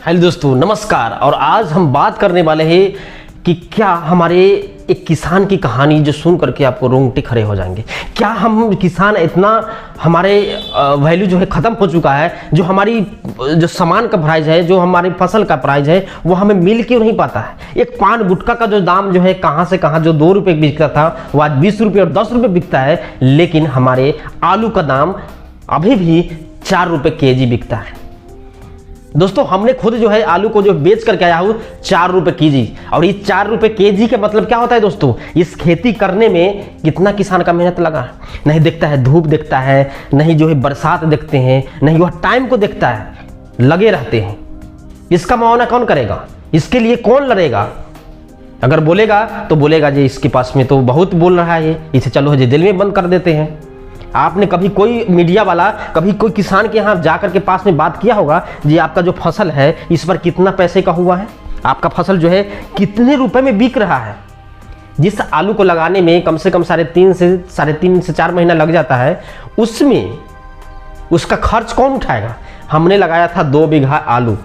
Hello दोस्तों, नमस्कार। और आज हम बात करने वाले हैं कि क्या हमारे एक किसान की कहानी जो सुन करके आपको रोंगटे खड़े हो जाएंगे। क्या हम किसान इतना हमारे वैल्यू जो है ख़त्म हो चुका है, जो हमारी जो सामान का प्राइस है, जो हमारी फसल का प्राइस है, वो हमें मिल क्यों नहीं पाता है। एक पान गुटखा का जो दाम जो है कहाँ से कहाँ जो 2 रुपये बिकता था वो आज 20 रुपये और 10 रुपये बिकता है। लेकिन हमारे आलू का दाम अभी भी 4 रुपये केजी बिकता है। दोस्तों, हमने खुद जो है आलू को जो बेच करके आया हूँ 4 रुपये केजी। और ये 4 रुपये केजी का मतलब क्या होता है दोस्तों, इस खेती करने में कितना किसान का मेहनत लगा है। नहीं देखता है, धूप देखता है, नहीं जो है बरसात देखते हैं, नहीं वह टाइम को देखता है, लगे रहते हैं। इसका मुआवजा कौन करेगा, इसके लिए कौन लड़ेगा। अगर बोलेगा तो बोलेगा जी इसके पास में तो बहुत बोल रहा है, इसे चलो जी दिल में बंद कर देते हैं। आपने कभी कोई मीडिया वाला कभी कोई किसान के यहाँ जाकर के पास में बात किया होगा जी आपका जो फसल है इस पर कितना पैसे का हुआ है, आपका फसल जो है कितने रुपए में बिक रहा है। जिस आलू को लगाने में कम से कम 3.5 से 4 महीना लग जाता है, उसमें उसका खर्च कौन उठाएगा। हमने लगाया था 2 बीघा आलू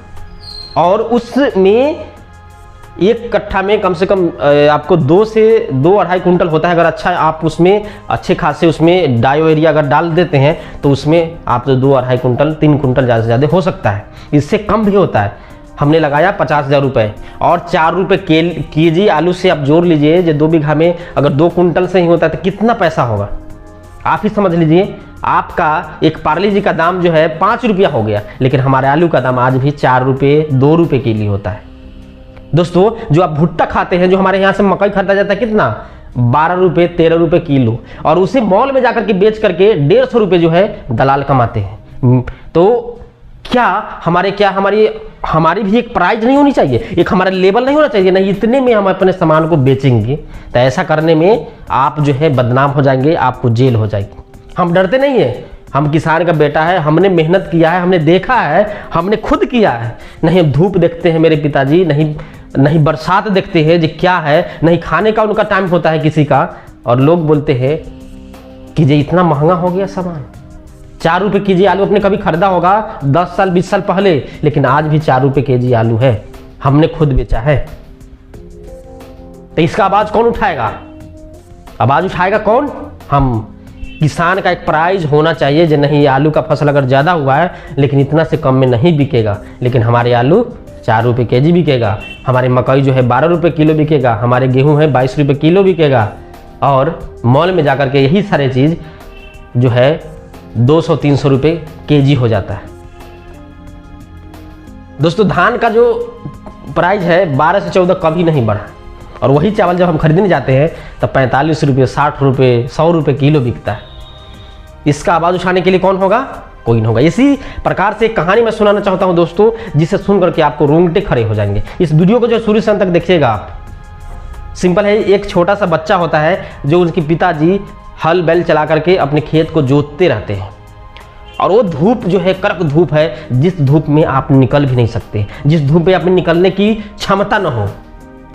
और उसमें एक कट्ठा में कम से कम आपको 2 से 2-2.5 कुंटल होता है। अगर अच्छा आप उसमें अच्छे खासे उसमें डायो एरिया अगर डाल देते हैं तो उसमें आप तो 2-2.5 कुंटल 3 कुंटल ज़्यादा से ज़्यादा हो सकता है, इससे कम भी होता है। हमने लगाया 50,000 रुपये और 4 रुपये केजी आलू से आप जोड़ लीजिए, जो 2 बीघा में अगर 2 कुंटल से ही होता है तो कितना पैसा होगा आप ही समझ लीजिए। आपका एक पार्ले जी का दाम जो है 5 रुपया हो गया, लेकिन हमारे आलू का दाम आज भी 4 रुपये 2 रुपये के लिए होता है। दोस्तों, जो आप भुट्टा खाते हैं, जो हमारे यहाँ से मकई खरीदा जाता है कितना 12 रुपये 13 रुपये किलो, और उसे मॉल में जाकर के बेच करके 150 रुपये जो है दलाल कमाते हैं। तो क्या हमारी भी एक प्राइस नहीं होनी चाहिए, एक हमारा लेवल नहीं होना चाहिए, नहीं इतने में हम अपने सामान को बेचेंगे तो ऐसा करने में आप जो है बदनाम हो जाएंगे, आपको जेल हो जाएगी। हम डरते नहीं है, हम किसान का बेटा है, हमने मेहनत किया है, हमने देखा है, हमने खुद किया है। नहीं धूप देखते हैं मेरे पिताजी, नहीं बरसात देखते हैं जी क्या है, नहीं खाने का उनका टाइम होता है किसी का, और लोग बोलते हैं कि जी इतना महंगा हो गया सामान। 4 रुपये केजी आलू आपने कभी खरीदा होगा 10 साल 20 साल पहले, लेकिन आज भी 4 रुपये केजी आलू है, हमने खुद बेचा है। तो इसका आवाज कौन उठाएगा, आवाज उठाएगा कौन, हम। किसान का एक प्राइस होना चाहिए जो नहीं आलू का फसल अगर ज़्यादा हुआ है लेकिन इतना से कम में नहीं बिकेगा, लेकिन हमारे आलू 4 रुपये केजी बिकेगा, हमारे मकई जो है 12 रुपये किलो बिकेगा, हमारे गेहूं है 22 रुपये किलो बिकेगा, और मॉल में जाकर के यही सारे चीज़ जो है 200-300 रुपये केजी हो जाता है। दोस्तों, धान का जो प्राइस है 12 से 14 कभी नहीं बढ़ा, और वही चावल जब हम खरीदने जाते हैं तो 45 रुपये 60 रुपये 100 रुपये किलो बिकता है। इसका आवाज़ उठाने के लिए कौन होगा, कोई नहीं होगा। इसी प्रकार से एक कहानी मैं सुनाना चाहता हूं दोस्तों, जिसे सुन करके आपको रोंगटे खड़े हो जाएंगे। इस वीडियो को जो शुरू से अंत तक देखिएगा आप। सिंपल है, एक छोटा सा बच्चा होता है जो उनके पिताजी हल बैल चला करके अपने खेत को जोतते रहते हैं, और वो धूप जो है कड़क धूप है, जिस धूप में आप निकल भी नहीं सकते, जिस धूप में आप निकलने की क्षमता न हो।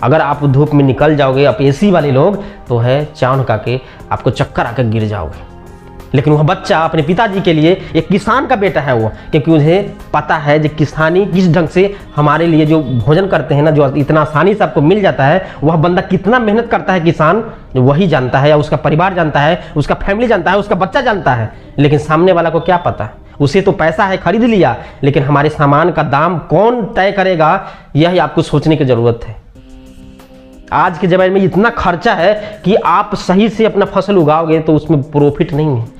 अगर आप धूप में निकल जाओगे, आप एसी वाले लोग, तो है चाँद का के आपको चक्कर आकर गिर जाओगे। लेकिन वह बच्चा अपने पिताजी के लिए एक किसान का बेटा है वो, क्योंकि उन्हें पता है कि किसानी किस ढंग से हमारे लिए जो भोजन करते हैं ना, जो इतना आसानी से आपको मिल जाता है, वह बंदा कितना मेहनत करता है किसान वही जानता है, या उसका परिवार जानता है, उसका फैमिली जानता है, उसका बच्चा जानता है। लेकिन सामने वाला को क्या पता, उसे तो पैसा है खरीद लिया, लेकिन हमारे सामान का दाम कौन तय करेगा, यही आपको सोचने की जरूरत है। आज के ज़माने में इतना खर्चा है कि आप सही से अपना फसल उगाओगे तो उसमें प्रॉफिट नहीं है।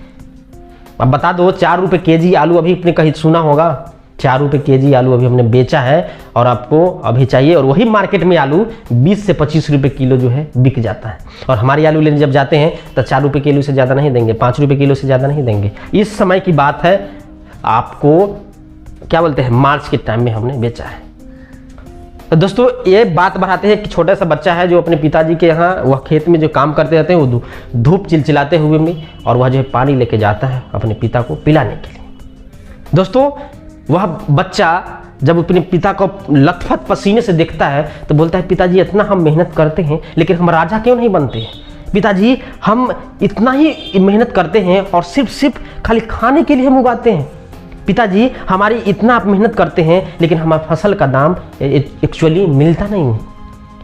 अब बता दो, 4 रुपये केजी आलू अभी आपने कहीं सुना होगा, 4 रुपये केजी आलू अभी हमने बेचा है, और आपको अभी चाहिए, और वही मार्केट में आलू 20 से 25 रुपये किलो जो है बिक जाता है। और हमारे आलू लेने जब जाते हैं तो 4 रुपये किलो से ज़्यादा नहीं देंगे, 5 रुपये किलो से ज़्यादा नहीं देंगे। इस समय की बात है, आपको क्या बोलते हैं, मार्च के टाइम में हमने बेचा है। तो दोस्तों, ये बात बढ़ाते हैं कि छोटा सा बच्चा है जो अपने पिताजी के यहाँ वह खेत में जो काम करते रहते हैं, वो धूप चिलचिलाते हुए में, और वह जो है पानी लेके जाता है अपने पिता को पिलाने के लिए। दोस्तों, वह बच्चा जब अपने पिता को लथपथ पसीने से देखता है तो बोलता है, पिताजी इतना हम मेहनत करते हैं लेकिन हम राजा क्यों नहीं बनते हैं। पिताजी, हम इतना ही मेहनत करते हैं और सिर्फ खाली खाने के लिए हम उगाते हैं, पिताजी हमारी इतना आप मेहनत करते हैं लेकिन हमारी फसल का दाम एक्चुअली मिलता नहीं है।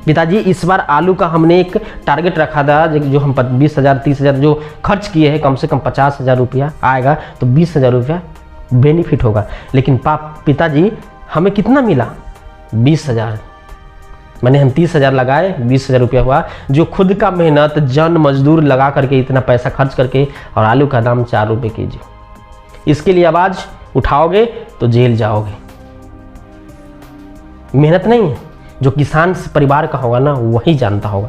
पिताजी इस बार आलू का हमने एक टारगेट रखा था, जो हम 20,000 30,000 जो खर्च किए हैं, कम से कम 50,000 रुपया आएगा तो 20,000 रुपया बेनिफिट होगा। लेकिन पिताजी हमें कितना मिला? 20,000। मैंने हम 30,000 लगाए, 20,000 रुपया हुआ। जो खुद का मेहनत जन मजदूर लगा करके इतना पैसा खर्च करके, और आलू का दाम 4 रुपये केजी। इसके लिए आवाज़ उठाओगे तो जेल जाओगे। मेहनत नहीं है, जो किसान परिवार का होगा ना वही जानता होगा।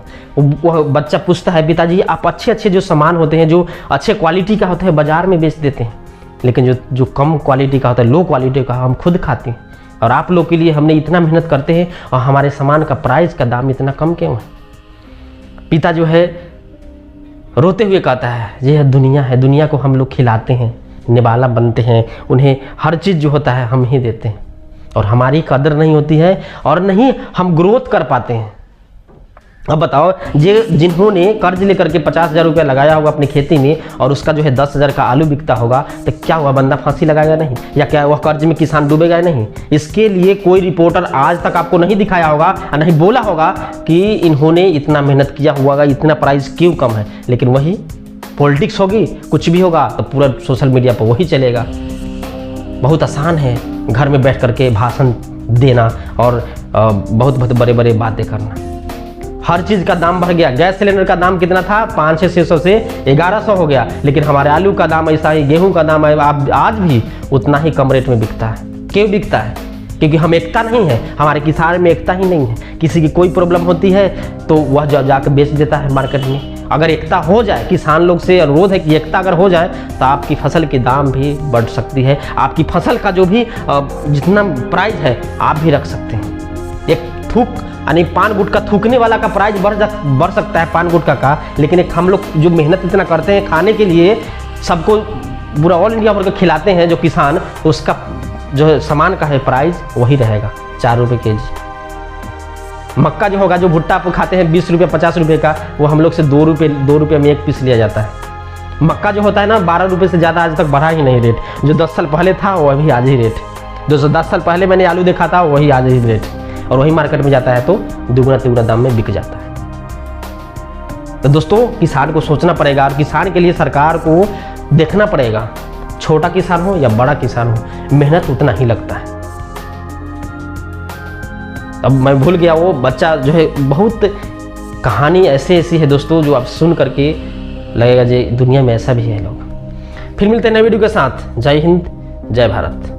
वह बच्चा पूछता है पिताजी आप अच्छे जो सामान होते हैं, जो अच्छे क्वालिटी का होता है बाज़ार में बेच देते हैं, लेकिन जो कम क्वालिटी का होता है, लो क्वालिटी का हम खुद खाते हैं, और आप लोग के लिए हमने इतना मेहनत करते हैं और हमारे सामान का प्राइस का दाम इतना कम क्यों है? पिता जो है रोते हुए कहता है ये दुनिया है, दुनिया को हम लोग खिलाते हैं, निवाला बनते हैं, उन्हें हर चीज़ जो होता है हम ही देते हैं, और हमारी कदर नहीं होती है और नहीं हम ग्रोथ कर पाते हैं। अब बताओ, जिन्होंने कर्ज लेकर के 50,000 रुपया लगाया होगा अपनी खेती में, और उसका जो है 10,000 का आलू बिकता होगा, तो क्या हुआ? बंदा फांसी लगाएगा नहीं? या क्या वह कर्ज में किसान डूबेगा नहीं? इसके लिए कोई रिपोर्टर आज तक आपको नहीं दिखाया होगा और नहीं बोला होगा कि इन्होंने इतना मेहनत किया हुआ, इतना प्राइस क्यों कम है। लेकिन वही पॉलिटिक्स होगी, कुछ भी होगा तो पूरा सोशल मीडिया पर वही चलेगा। बहुत आसान है घर में बैठ करके भाषण देना और बहुत बड़े बड़े बातें करना। हर चीज़ का दाम बढ़ गया। गैस सिलेंडर का दाम कितना था? 500-600 से 1100 हो गया, लेकिन हमारे आलू का दाम ऐसा ही, गेहूं का दाम आज भी उतना ही कम रेट में बिकता है। क्यों बिकता है? क्योंकि हम एकता नहीं है, हमारे किसान में एकता ही नहीं है। किसी की कोई प्रॉब्लम होती है तो वह जाकर बेच देता है मार्केट में। अगर एकता हो जाए, किसान लोग से अनुरोध है कि एकता अगर हो जाए तो आपकी फसल के दाम भी बढ़ सकती है, आपकी फसल का जो भी जितना प्राइस है आप भी रख सकते हैं। एक थूक यानी पान गुटखा थूकने वाला का प्राइस बढ़ सकता है पान गुटखा का, लेकिन एक हम लोग जो मेहनत इतना करते हैं खाने के लिए, सबको पूरा ऑल इंडिया भर के खिलाते हैं जो किसान, उसका जो है सामान का है प्राइस वही रहेगा 4 रुपये केजी। मक्का जो होगा, जो भुट्टा आप खाते हैं 20 रुपये 50 रुपये का, वो हम लोग से 2 रुपये में एक पीस लिया जाता है। मक्का जो होता है ना 12 रुपये से ज़्यादा आज तक बढ़ा ही नहीं रेट। जो 10 साल पहले था वही आज ही रेट, जो 10 साल पहले मैंने आलू देखा था वही आज ही रेट, और वही मार्केट में जाता है तो दुगना तिगुना दाम में बिक जाता है। तो दोस्तों किसान को सोचना पड़ेगा, और किसान के लिए सरकार को देखना पड़ेगा, छोटा किसान हो या बड़ा किसान हो, मेहनत उतना ही लगता है। अब मैं भूल गया वो बच्चा जो है, बहुत कहानी ऐसी है दोस्तों जो आप सुन करके लगेगा जी दुनिया में ऐसा भी है लोग। फिर मिलते हैं नए वीडियो के साथ। जय हिंद, जय भारत।